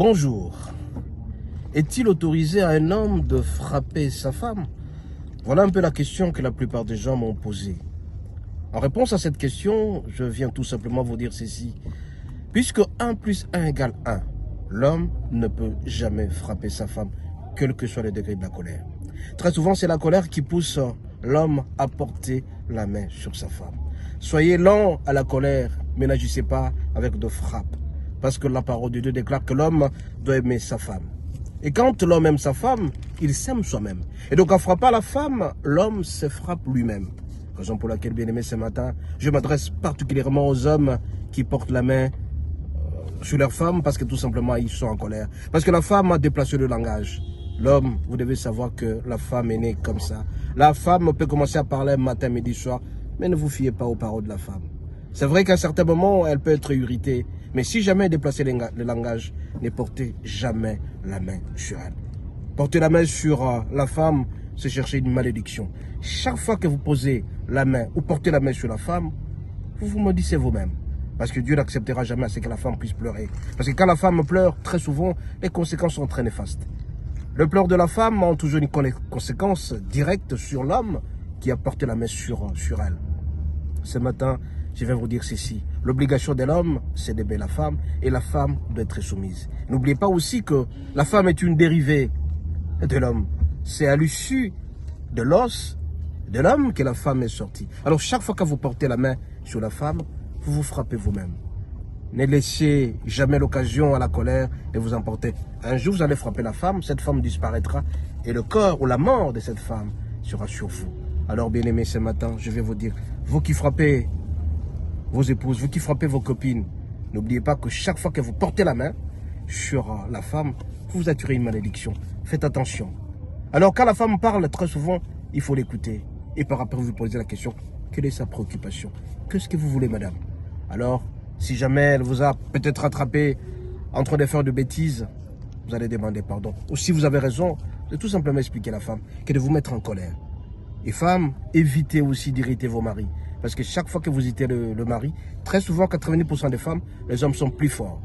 Bonjour. Est-il autorisé à un homme de frapper sa femme? Voilà un peu la question que la plupart des gens m'ont posée. En réponse à cette question, je viens tout simplement vous dire ceci. Puisque 1 plus 1 égale 1, l'homme ne peut jamais frapper sa femme, quel que soit le degré de la colère. Très souvent, c'est la colère qui pousse l'homme à porter la main sur sa femme. Soyez lents à la colère, mais n'agissez pas avec de frappe. Parce que la parole de Dieu déclare que l'homme doit aimer sa femme. Et quand l'homme aime sa femme, il s'aime soi-même. Et donc en frappant la femme, l'homme se frappe lui-même. Raison pour laquelle, bien aimé, ce matin, je m'adresse particulièrement aux hommes qui portent la main sur leur femme parce que tout simplement ils sont en colère. Parce que la femme a déplacé le langage. L'homme, vous devez savoir que la femme est née comme ça. La femme peut commencer à parler matin, midi, soir, mais ne vous fiez pas aux paroles de la femme. C'est vrai qu'à certains moments, elle peut être irritée, mais si jamais déplacer le langage, ne portez jamais la main sur elle. Porter la main sur la femme, c'est chercher une malédiction. Chaque fois que vous posez la main ou portez la main sur la femme, vous vous maudissez vous-même. Parce que Dieu n'acceptera jamais à ce que la femme puisse pleurer. Parce que quand la femme pleure, très souvent, les conséquences sont très néfastes. Le pleur de la femme a toujours une conséquence directe sur l'homme qui a porté la main sur elle. Ce matin, je vais vous dire ceci. L'obligation de l'homme, c'est d'aimer la femme et la femme doit être soumise. N'oubliez pas aussi que la femme est une dérivée de l'homme. C'est à l'issue de l'os de l'homme que la femme est sortie. Alors chaque fois que vous portez la main sur la femme, vous vous frappez vous-même. Ne laissez jamais l'occasion à la colère de vous emporter. Un jour, vous allez frapper la femme, cette femme disparaîtra et le corps ou la mort de cette femme sera sur vous. Alors, bien aimé, ce matin, je vais vous dire, vous qui frappez vos épouses, vous qui frappez vos copines, n'oubliez pas que chaque fois que vous portez la main sur la femme, vous attirez une malédiction. Faites attention. Alors, quand la femme parle, très souvent, il faut l'écouter. Et par après, vous posez la question, quelle est sa préoccupation? Qu'est-ce que vous voulez, madame? Alors, si jamais elle vous a peut-être attrapé en train de faire de bêtises, vous allez demander pardon. Ou si vous avez raison, de tout simplement expliquer à la femme que de vous mettre en colère. Et femmes, évitez aussi d'irriter vos maris. Parce que chaque fois que vous irritez le mari, très souvent, 90% des femmes, les hommes sont plus forts.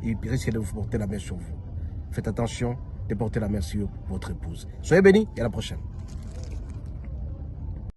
Ils risquent de vous porter la main sur vous. Faites attention de porter la main sur votre épouse. Soyez bénis et à la prochaine.